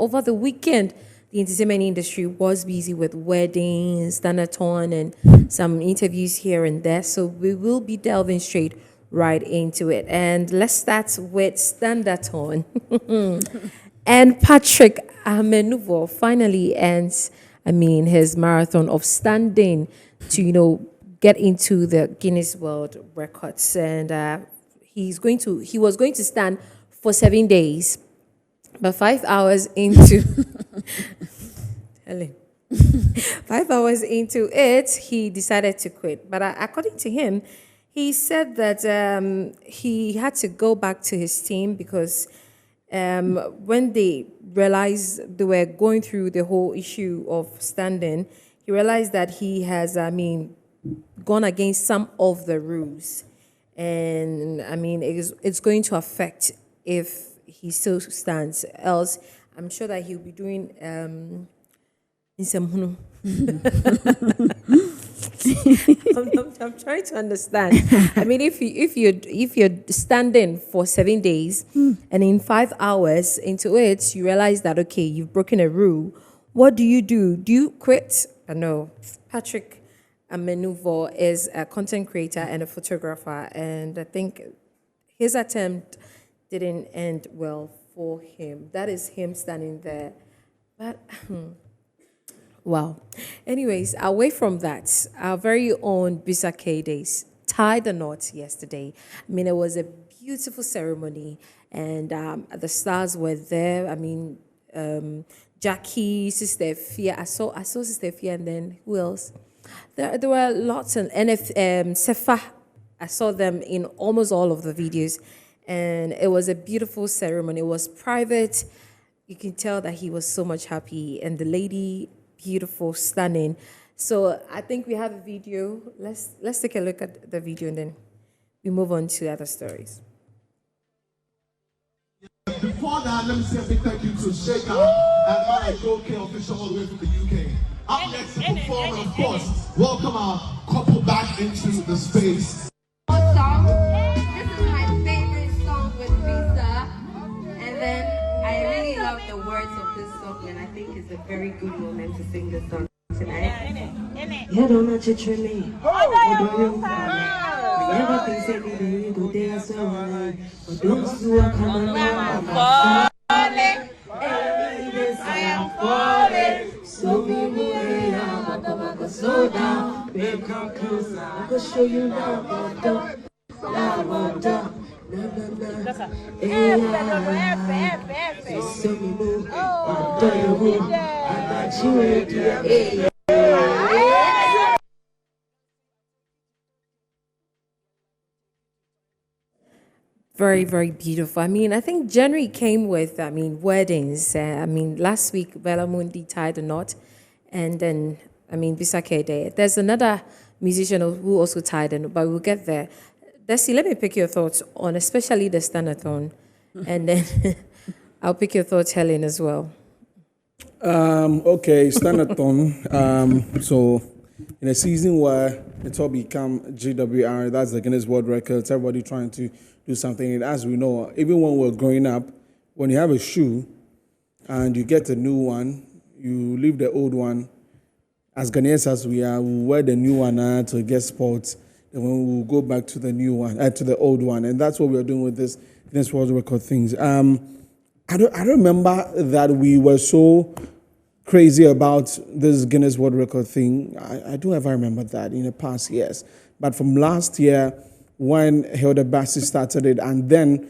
over the weekend, the entertainment industry was busy with weddings, Thanaton, and some interviews here and there. So we will be delving straight right into it. And let's start with Standaton. And Patrick Amenuvo finally ends, his marathon of standing to, get into the Guinness World Records. And he was going to stand for 7 days, but 5 hours into, tell him. 5 hours into it, he decided to quit. But according to him, he said that he had to go back to his team because when they realized they were going through the whole issue of standing, he realized that he has, gone against some of the rules. And it's going to affect if he still stands. Else, I'm sure that he'll be doing I'm trying to understand. If you're standing for 7 days and in 5 hours into it, you realize that okay, you've broken a rule. What do you do? Do you quit? No. Patrick Amenuvo is a content creator and a photographer, and I think his attempt didn't end well for him. That is him standing there. But wow. Anyways, away from that, our very own Bisa K Days tied the knot yesterday. It was a beautiful ceremony, and the stars were there. Jackie, Sister Fia. I saw Sister Fia, and then who else? There were lots, and Sefa. I saw them in almost all of the videos, and it was a beautiful ceremony. It was private. You can tell that he was so much happy, and the lady, beautiful, stunning. So I think we have a video. Let's take a look at the video, and then we move on to other stories. Before that, let me say a big thank you to Shaker and my OK official all the way from the UK. Up next to perform, and of course, welcome our couple back into the space. Song. This is my favorite song with Visa, and then I really love the words of this song, and I think it's a very good moment to sing this song tonight. You don't know to trim me. Everything say me, then you go there so high. But those who are coming I'm falling. I am falling. So me move I go slow down. Babe, come closer. I go show you now. So me move. I do you move. I got you ready. Very, very beautiful. I think January came with, weddings. Last week, Bella Mundi tied the knot. And then, Bisa K Day. There's another musician who also tied the knot, but we'll get there. Desi, let me pick your thoughts on especially the Standathon. And then I'll pick your thoughts, Helen, as well. Okay, Standathon. So, in a season where it all become GWR, that's the Guinness World Records, everybody trying to do something. And as we know, even when we're growing up, when you have a shoe and you get a new one, you leave the old one. As Ghanaians as we are, we wear the new one to get sports. Then we'll go back to the new one, to the old one. And that's what we're doing with this Guinness World Record things. I don't remember that we were so crazy about this Guinness World Record thing. I don't ever remember that in the past years. But from last year, when Hilda Bassi started it, and then,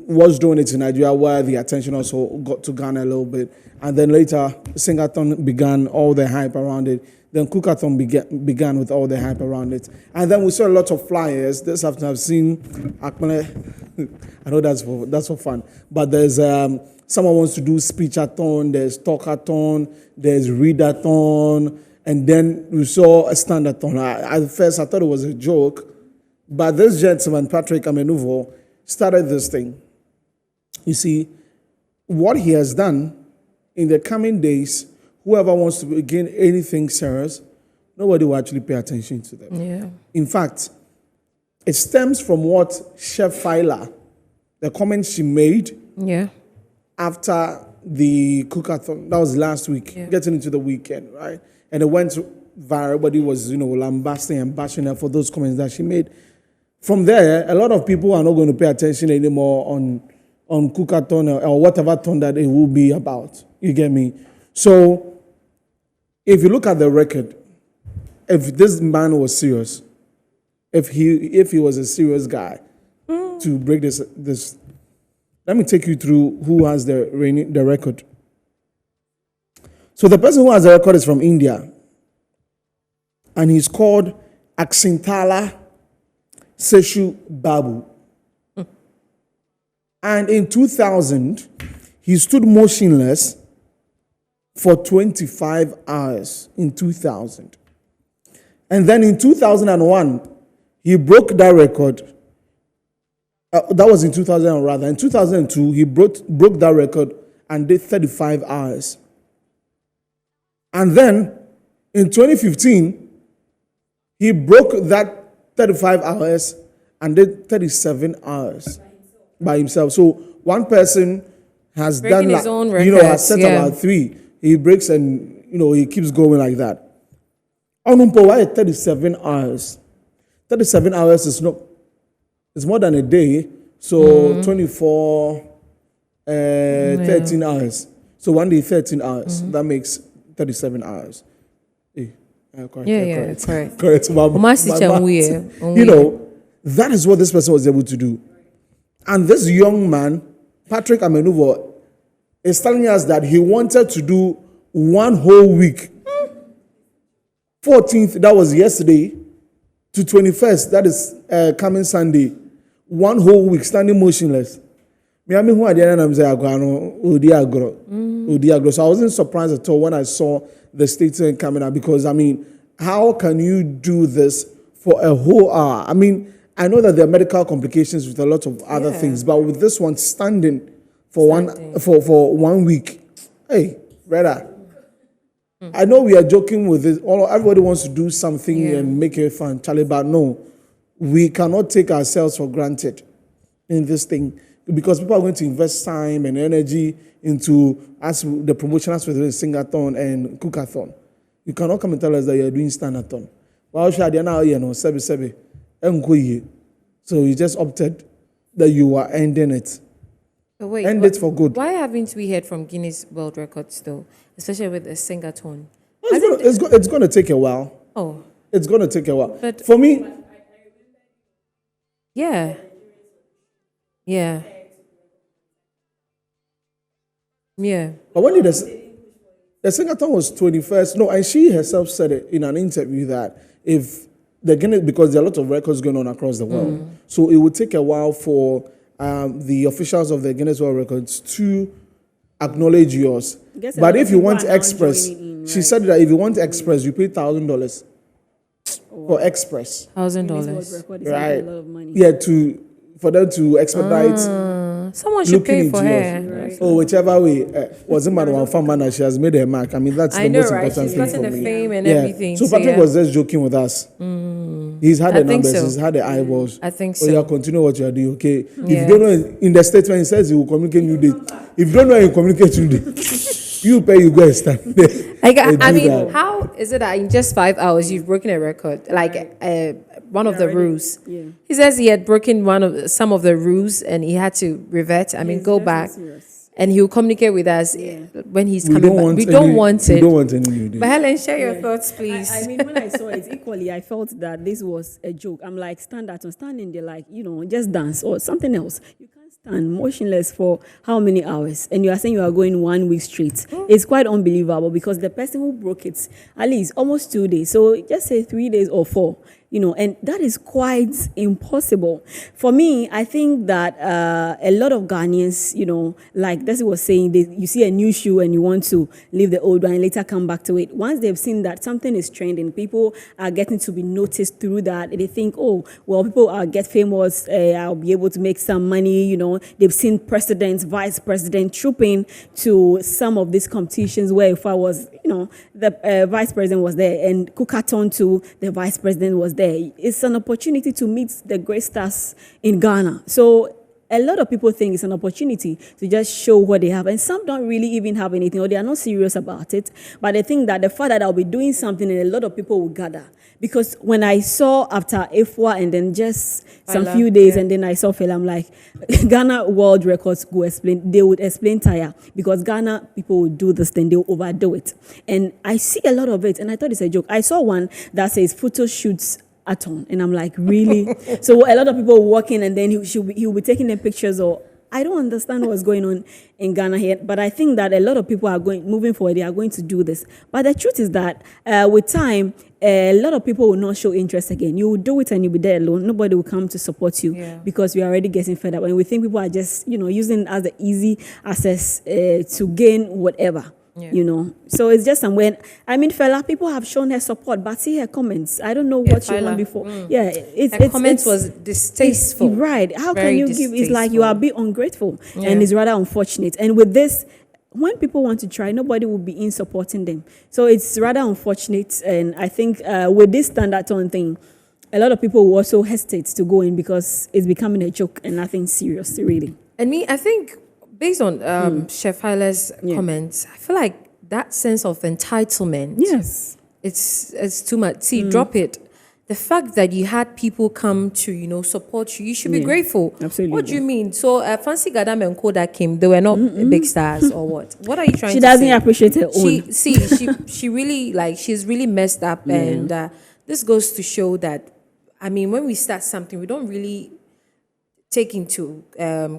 was doing it in Nigeria, where the attention also got to Ghana a little bit. And then later, Singathon began, all the hype around it. Then Cookathon began with all the hype around it. And then we saw a lot of flyers. This after I've seen, Akmele, I know that's for fun. But there's, someone wants to do speechathon, there's talkathon, there's readathon, and then we saw a standathon. At first, I thought it was a joke. But this gentleman, Patrick Amenuvo, started this thing. You see, what he has done in the coming days, whoever wants to begin anything serious, nobody will actually pay attention to them. Yeah. In fact, it stems from what Chef Fila, the comment she made Yeah. after the cookathon. That was last week, getting into the weekend, right? And it went viral. Everybody was, lambasting and bashing her for those comments that she made. From there, a lot of people are not going to pay attention anymore on cookathon or whatever thon that it will be about. You get me? So, if you look at the record, if this man was serious, if he was a serious guy to break this, let me take you through who has the record. So the person who has the record is from India, and he's called Aksintala Seshu Babu. And in 2000, he stood motionless for 25 hours in 2000. And then in 2001, he broke that record. That was in 2000 rather. In 2002, he broke that record and did 35 hours. And then in 2015, he broke that 35 hours and did 37 hours by himself. So one person has Breaking done his own has set records, about 3. He breaks and he keeps going like that. Onumpo, why 37 hours? 37 hours is not. It's more than a day. So 24, 13 hours. So one day 13 hours. That makes 37 hours. Correct. Correct. Correct. That is what this person was able to do. And this young man, Patrick Amenuvo, is telling us that he wanted to do one whole week. 14th, that was yesterday, to 21st, that is coming Sunday. One whole week standing motionless. So I wasn't surprised at all when I saw the statement coming out, because how can you do this for a whole hour? I know that there are medical complications with a lot of other things, but with this one standing for 1 week, hey, brother. I know we are joking with this. Everybody wants to do something and make it fun, Charlie, but no, we cannot take ourselves for granted in this thing, because people are going to invest time and energy into the promotion aspect of the sing-a-thon and cook-a-thon. You cannot come and tell us that you're doing stand-a-thon. So you just opted that you are ending it. But wait, End it for good. Why haven't we heard from Guinness World Records though, especially with the sing-a-thon? It's going to take a while. Oh, It's going to take a while. But- For me, yeah. Yeah. but when did the sing-a-thon was 21st? No, and she herself said it in an interview that if the Guinness, because there are a lot of records going on across the world, so it would take a while for the officials of the Guinness World Records to acknowledge yours. Guess a But lot if of you people want are now Express, joining in, she right? said that if you want Express, you pay $1,000 for Express. $1,000. Record is Right. a lot of money. Yeah, for them to expedite Someone should looking pay into for yours. her. Oh, whichever way, wasn't matter one farmer that she has made her mark. That's I the know, most right? important She's thing gotten for the me. fame and everything. So Patrick was just joking with us. He's had I the think numbers, so. he's had the eyeballs. I think Oh, so. yeah, continue what you are doing, okay? If Yeah. you don't know, in the statement, he says he will communicate new date. If you don't know, he will communicate new date. You pay, you go and stand there. and do that. How is it that in just 5 hours you've broken a record? Like one of the rules. Yeah. He says he had broken some of the rules and he had to revert. Go back, and he'll communicate with us when he's We coming don't back. want We any- don't want We it. don't want any new date. But Helen, share your thoughts, please. I mean, when I saw it equally, I felt that this was a joke. I'm like, stand in there, like, just dance or something else. You can't stand motionless for how many hours? And you are saying you are going 1 week straight. It's quite unbelievable, because the person who broke it, at least almost 2 days. So just say 3 days or 4. And that is quite impossible. For me, I think that a lot of Ghanaians, like Desi was saying, you see a new shoe and you want to leave the old one and later come back to it. Once they've seen that something is trending, people are getting to be noticed through that. They think, oh, well, people get famous, I'll be able to make some money. They've seen presidents, vice president trooping to some of these competitions where if I was, the vice president was there and Cookathon to the vice president was there. It's an opportunity to meet the great stars in Ghana. So a lot of people think it's an opportunity to just show what they have, and some don't really even have anything, or they are not serious about it. But they think that the fact that I'll be doing something and a lot of people will gather. Because when I saw after IFWA and then just some few days, and then I saw Fela, I'm like, Ghana World Records they would explain tire, because Ghana people would do this thing, they will overdo it. And I see a lot of it, and I thought it's a joke. I saw one that says photo shoots Aton, and I'm like, really? So a lot of people walking, and then he'll be taking their pictures, or I don't understand what's going on in Ghana here, but I think that a lot of people are moving forward, they are going to do this. But the truth is that with time, a lot of people will not show interest again. You will do it and you'll be there alone. Nobody will come to support you because we are already getting fed up. And we think people are just, using it as the easy access to gain whatever. So it's just somewhere. I mean, Fela, people have shown her support, but see her comments. I don't know what she won before. Yeah, her comments was distasteful. Right? How can you give? It's like you are a bit ungrateful, and it's rather unfortunate. And with this, when people want to try, nobody will be in supporting them. So it's rather unfortunate. And I think with this standard on thing, a lot of people will also hesitate to go in because it's becoming a joke and nothing serious, really. And I think, based on Chef Hyla's comments, I feel like that sense of entitlement, it's too much. See, drop it. The fact that you had people come to, support you, you should be grateful. Absolutely. What do you mean? So, Fancy Gadam and Koda came, they were not big stars or what? What are you trying to say? She doesn't appreciate her own. She really, she's really messed up. And this goes to show that, I mean, when we start something, we don't really take into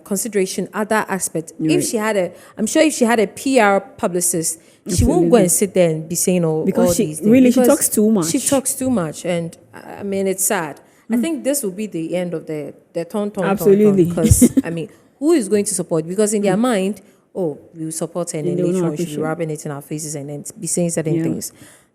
consideration other aspects. Right. I'm sure if she had a PR publicist, she won't go and sit there and be saying all these things. Really, she talks too much. She talks too much, and I mean, it's sad. I think this will be the end of the ton. Absolutely. Because, I mean, who is going to support? Because in their mind, we will support her, and then later on she'll be rubbing it in our faces and then be saying certain things.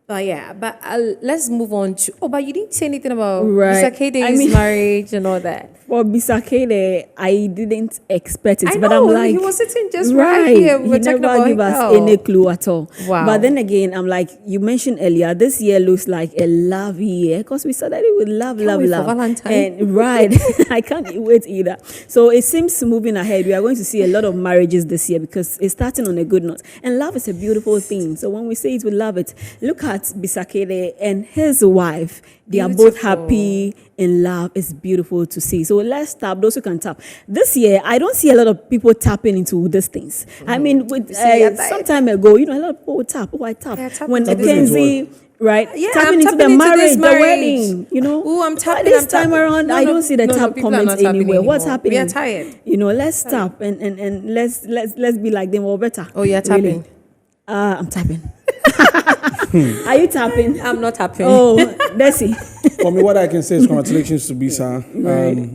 But let's move on to. But you didn't say anything about Bisakede's marriage and all that. For Bisakede, I didn't expect it. I but know, I'm like, he was sitting just right here. We were talking never about give us any clue at all. Wow. But then again, I'm like, you mentioned earlier, this year looks like a love year because we started it with love. For Valentine. And I can't wait either. So it seems moving ahead. We are going to see a lot of marriages this year because it's starting on a good note. And love is a beautiful thing. So when we say it, we love it. Look at Bisakede and his wife. They are both happy in love. It's beautiful to see. So let's tap. Those who can tap. This year, I don't see a lot of people tapping into these things. I mean, some time ago, a lot of people would tap. I tap. Yeah, when Mackenzie, right? Yeah, tapping into the marriage, the wedding, I'm tapping. This time around, I don't see the tap comments anywhere. What's happening? We are tired. Let's tap and let's be like them or better. Oh, you're tapping. Really. I'm tapping. Are you tapping? I'm not tapping. Oh, Desi. For me, what I can say is congratulations to Bisa.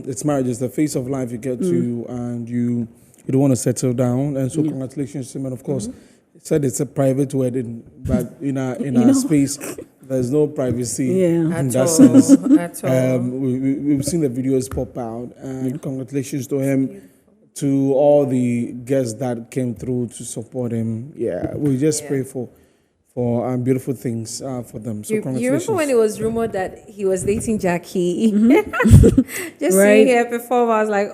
It's marriage, it's the phase of life you get to, and you don't want to settle down. And so, congratulations to him. And of course, it said it's a private wedding, but in our space, there's no privacy in that sense. At all. We've seen the videos pop out, and congratulations to him. To all the guests that came through to support him. Yeah, we just pray for beautiful things for them. So congratulations. You remember when it was rumored that he was dating Jackie? Just seeing her perform, I was like,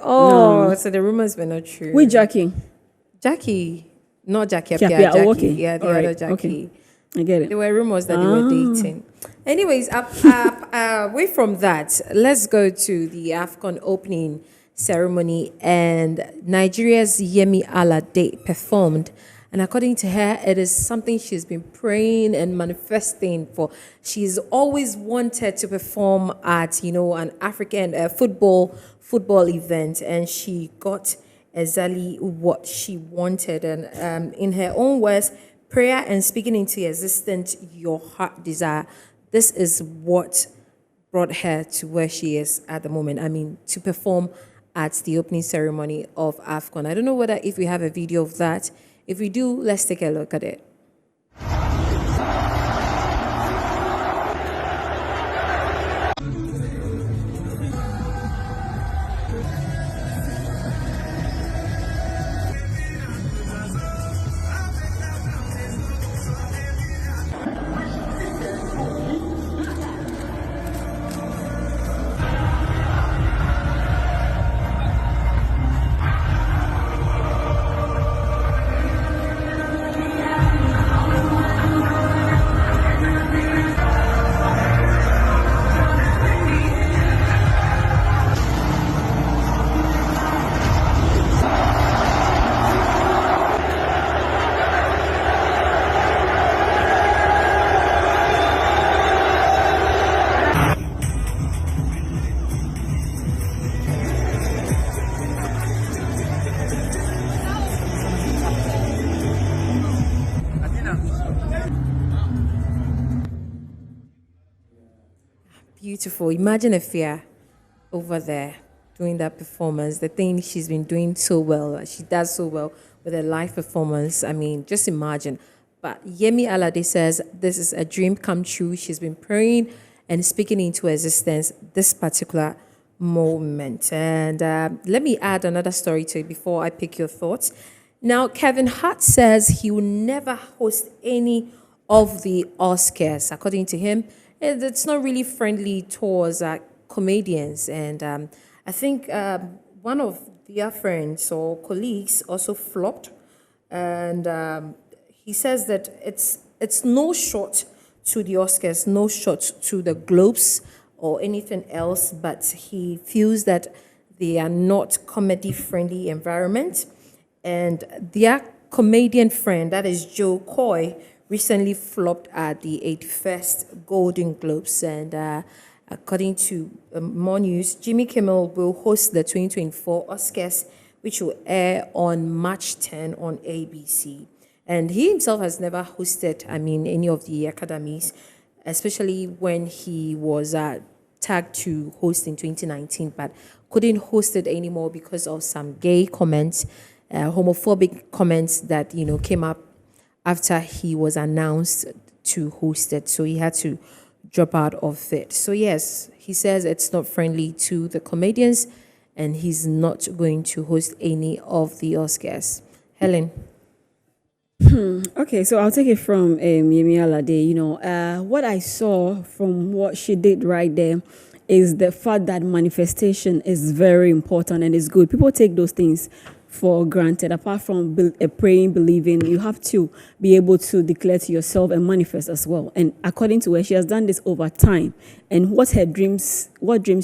so the rumors were not true. Which Jackie? Jackie. Not Jackie. Jackie. Jackie. Yeah, the other Jackie. Okay. I get it. There were rumors that they were dating. Anyways, away from that, let's go to the AFCON opening ceremony, and Nigeria's Yemi Alade performed, and according to her, it is something she's been praying and manifesting for. She's always wanted to perform at an African football event, and she got exactly what she wanted. And in her own words, prayer and speaking into existence your heart desire. This is what brought her to where she is at the moment. I mean, to perform at the opening ceremony of AFCON. I don't know if we have a video of that. If we do, let's take a look at it. beautiful. Imagine Afia over there doing that performance. The thing she's been doing so well. She does so well with a live performance. I mean, just imagine. But Yemi Alade says this is a dream come true. She's been praying and speaking into existence this particular moment. And let me add another story to it before I pick your thoughts. Now, Kevin Hart says he will never host any of the Oscars. According to him, it's not really friendly towards comedians. And I think one of their friends or colleagues also flopped. And he says that it's no shot to the Oscars, no shot to the Globes or anything else, but he feels that they are not comedy-friendly environment. And their comedian friend, that is Joe Coy, recently flopped at the 81st Golden Globes. And according to more news, Jimmy Kimmel will host the 2024 Oscars, which will air on March 10 on ABC. And he himself has never hosted, any of the academies, especially when he was tagged to host in 2019, but couldn't host it anymore because of some gay comments, homophobic comments that, came up after he was announced to host it. So he had to drop out of it. So yes, he says it's not friendly to the comedians and he's not going to host any of the Oscars. Helen. Okay, so I'll take it from Yemi Alade. What I saw from what she did right there is the fact that manifestation is very important and is good. People take those things for granted. Apart from praying, believing, you have to be able to declare to yourself and manifest as well. And according to her, she has done this over time. And what dreams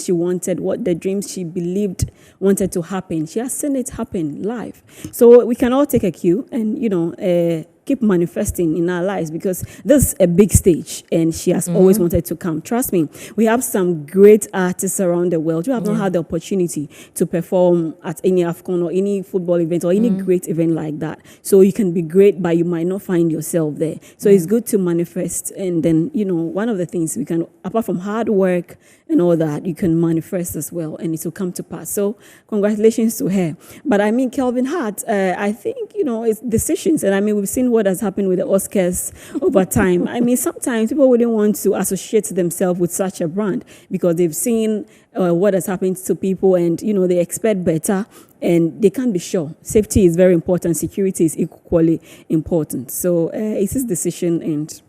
she wanted, what the dreams she believed wanted to happen, she has seen it happen live. So we can all take a cue and, keep manifesting in our lives because this is a big stage and she has always wanted to come. Trust me, we have some great artists around the world who have not had the opportunity to perform at any AFCON or any football event or any great event like that. So you can be great, but you might not find yourself there. So it's good to manifest. And then, one of the things we can, apart from hard work and all that, you can manifest as well and it will come to pass. So congratulations to her. But Kelvin Hart, I think, it's decisions. And we've seen what has happened with the Oscars over time. Sometimes people wouldn't want to associate themselves with such a brand because they've seen what has happened to people and, they expect better and they can't be sure. Safety is very important. Security is equally important. So it's his decision and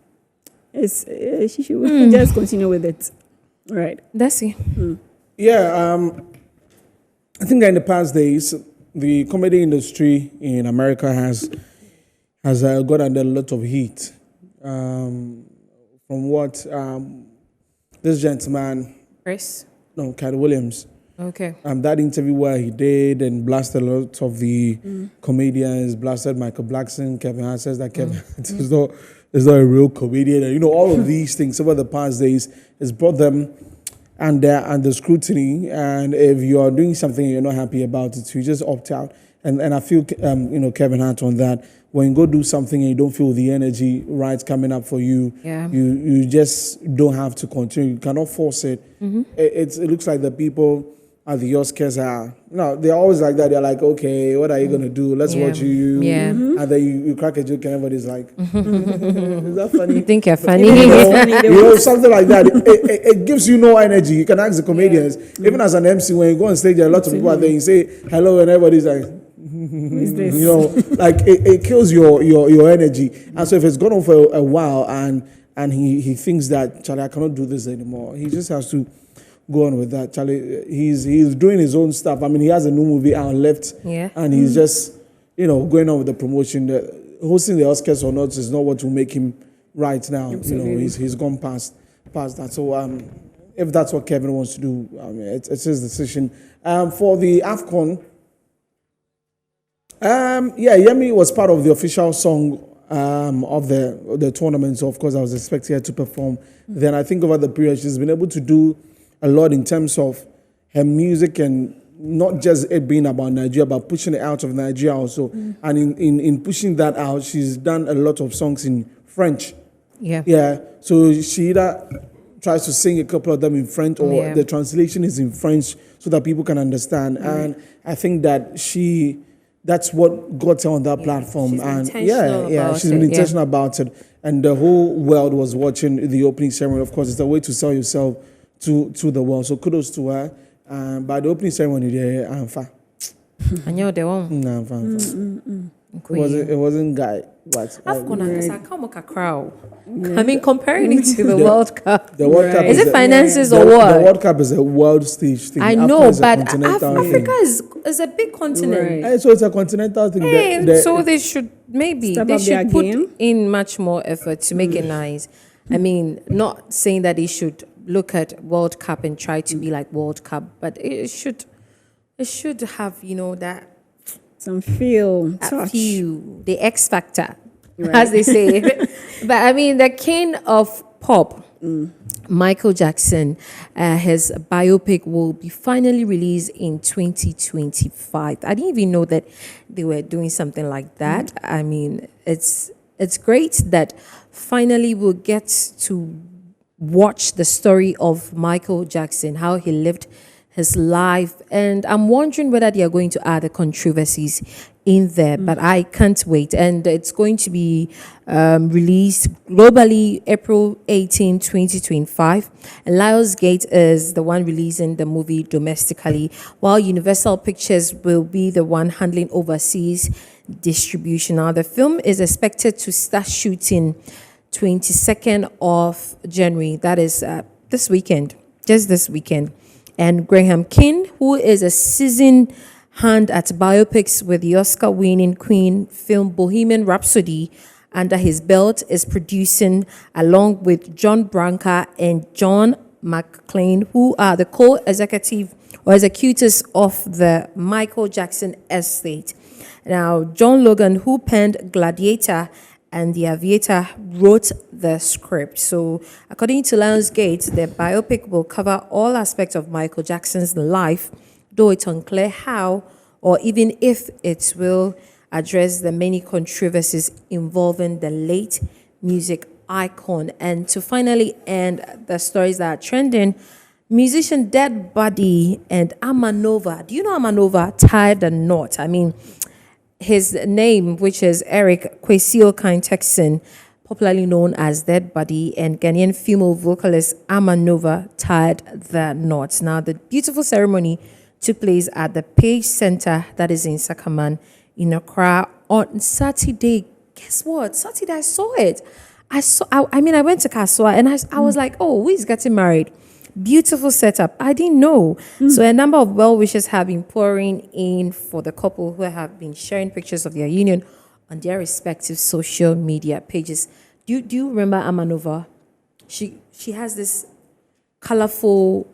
she should just continue with it. Right. That's it. Yeah, I think that in the past days, the comedy industry in America has got under a lot of heat from what this gentleman, Cat Williams, that interview where he did and blasted a lot of the comedians, blasted Michael Blackson. Kevin Hart says that Kevin Hart is not a real comedian. And, all of these things over the past days has brought them under scrutiny. And if you are doing something you're not happy about it, you just opt out. And I feel, Kevin Hart on that. When you go do something and you don't feel the energy right coming up for you, you just don't have to continue. You cannot force it. It looks like the people at the Oscars are, they're always like that. They're like, okay, what are you going to do? Let's watch you. And then you crack a joke and everybody's like, is that funny? You think you're funny? Something like that. It gives you no energy. You can ask the comedians. Even as an MC, when you go on stage, there are lots of people out there, you say hello and everybody's like, it kills your energy. And so if it's gone on for a while and he thinks that, Charlie, I cannot do this anymore, he just has to go on with that. Charlie, he's doing his own stuff. He has a new movie out left, and he's just, going on with the promotion. Hosting the Oscars or not is not what will make him right now. Absolutely. He's gone past that. So if that's what Kevin wants to do, it's his decision. For the AFCON, Yemi was part of the official song of the tournament. So of course I was expecting her to perform. Then I think over the period she's been able to do a lot in terms of her music and not just it being about Nigeria, but pushing it out of Nigeria also. And in pushing that out, she's done a lot of songs in French. Yeah. So she either tries to sing a couple of them in French, or Yeah. the translation is in French so that people can understand. And I think that that's what got her on that platform. she's And intentional about she's it, been yeah. intentional about it. And the whole world was watching the opening ceremony. Of course, it's a way to sell yourself to the world. So kudos to her. By the opening ceremony, there, I'm fine. I know they won't. No, I'm fine. It wasn't guy, but I've gone and I come a crowd. I mean, comparing it to the World Cup. the World Cup Is it a- finances the, or The what? World Cup is a world stage thing. I Africa know, is a but continental thing. Africa is a big continent. So it's a continental thing. And so they should maybe Step they up their should put game. in much more effort to make it nice. I mean, not saying that they should look at World Cup and try to be like World Cup, but it should have, that Some feel, touch. few, the X factor, as they say. But I mean, the king of pop, Michael Jackson, his biopic will be finally released in 2025. I didn't even know that they were doing something like that. I mean, it's great that finally we'll get to watch the story of Michael Jackson, how he lived his life. And I'm wondering whether they are going to add the controversies in there, but I can't wait. And it's going to be released globally April 18, 2025. And Lionsgate is the one releasing the movie domestically, while Universal Pictures will be the one handling overseas distribution. Now, the film is expected to start shooting 22nd of January. That is this weekend, just this weekend. And Graham King, who is a seasoned hand at biopics with the Oscar-winning Queen film Bohemian Rhapsody under his belt, is producing along with John Branca and John McClane, who are the co-executive or executors of the Michael Jackson estate. Now, John Logan, who penned Gladiator and The Aviator, wrote the script. So, according to Lionsgate, the biopic will cover all aspects of Michael Jackson's life, though it's unclear how or even if it will address the many controversies involving the late music icon. And to finally end the stories that are trending, musician Dead Body and Amanova. Do you know Amanova tied the knot? I mean, his name, which is Eric Kwesio Kine-Texan, popularly known as Dead Body, and Ghanaian female vocalist Amanova tied the knot. Now, the beautiful ceremony took place at the Page Center, that is in Sakaman, in Accra, on Saturday. Guess what? Saturday, I saw it. I went to Kaswa and I was like, oh, who is getting married? Beautiful setup. I didn't know. So a number of well-wishers have been pouring in for the couple, who have been sharing pictures of their union on their respective social media pages. Do you remember Amanova? She has this colorful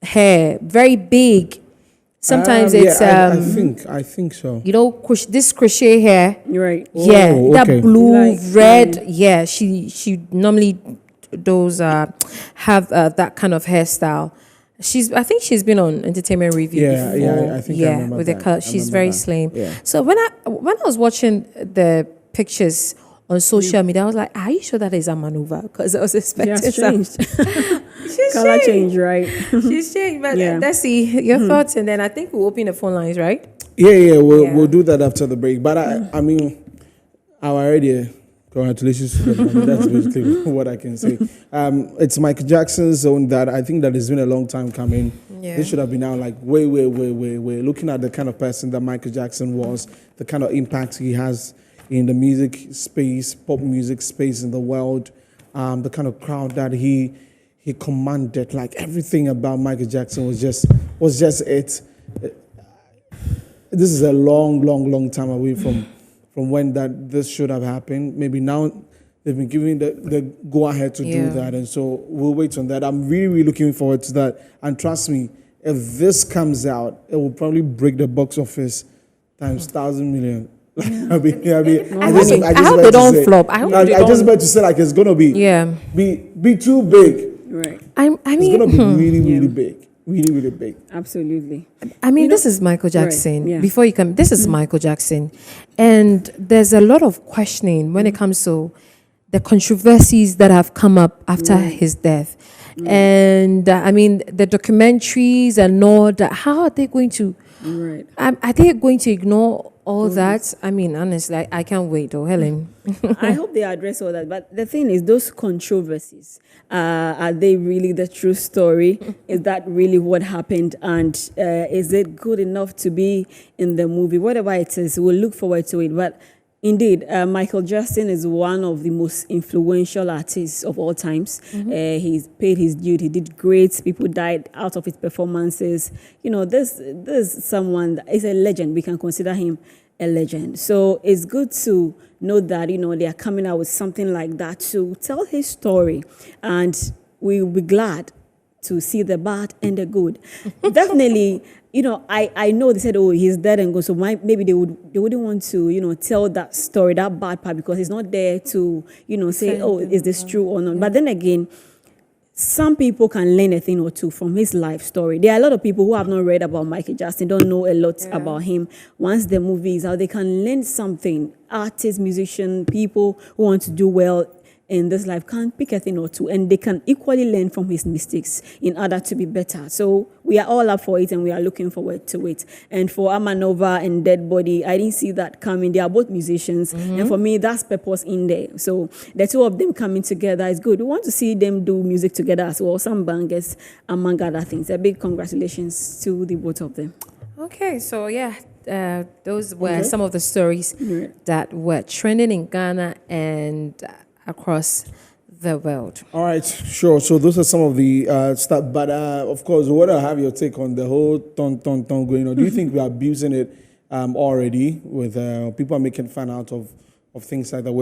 hair, very big. Sometimes it's I think so. this crochet hair. Right. Yeah, Oh, that okay. blue, Like, red. Yeah, she normally those have that kind of hairstyle. I think she's been on Entertainment Review Yeah, before. yeah, I think I remember with that. the color. I She's remember very that. slim. Yeah. So when I was watching the pictures on social media, I was like, "Are you sure that is Amanova?" Because I was She expecting has some- changed. She's Color changed. change, right? She's changed. But Yeah. let's see your thoughts, and then I think we'll open the phone lines, right? Yeah, Yeah. we'll do that after the break. But I mean, our idea. Congratulations to them. I mean, that's basically what I can say. It's Michael Jackson's own that I think that has been a long time coming. Yeah. This should have been out like way. Looking at the kind of person that Michael Jackson was, the kind of impact he has in the music space, pop music space in the world, the kind of crowd that he commanded. Like everything about Michael Jackson was just it. This is a long time away from when this should have happened. Maybe now they've been giving the go ahead to Yeah. do that, and so we'll wait on that. I'm really looking forward to that. And trust me, if this comes out, it will probably break the box office times 1,000 million. I hope they don't flop. I hope they I just don't- about to say like it's gonna be be too big. Right. I It's gonna mean, be really big, really big. Absolutely. this is Michael Jackson. yeah. Before you come, this is Michael Jackson. And there's a lot of questioning when it comes to the controversies that have come up after his death. And I mean, the documentaries and all that, how are they going to, Right. are they going to ignore all that? I mean, honestly, I can't wait though, Helen. I hope they address all that. But the thing is, those controversies, are they really the true story? Is that really what happened? And is it good enough to be in the movie? Whatever it is, we'll look forward to it. But indeed, Michael Jackson is one of the most influential artists of all times. He's paid his due. He did great. People died out of his performances. You know, this is someone that is a legend. We can consider him a legend. So it's good to know that, you know, they are coming out with something like that to tell his story. And we'll be glad to see the bad and the good. Definitely, you know, I know they said, oh, he's dead and gone. So maybe they wouldn't want to, you know, tell that story, that bad part, because he's not there to, you know, say, oh, is this true or not? But then again, some people can learn a thing or two from his life story. There are a lot of people who have not read about Michael Jackson, don't know a lot about him. Once the movie is out, they can learn something. Artists, musicians, people who want to do well in this life can pick a thing or two, and they can equally learn from his mistakes in order to be better. So we are all up for it, and we are looking forward to it. And for Amanova and Dead Body, I didn't see that coming. They are both musicians, and for me, that's purpose in there. So the two of them coming together is good. We want to see them do music together as well, some bangers, among other things. A big congratulations to the both of them. Okay, so yeah, those were some of the stories that were trending in Ghana and across the world. All right, sure. So those are some of the stuff. But of course, what I have your take on the whole ton going on. Do you think we're abusing it already with people are making fun out of things like that?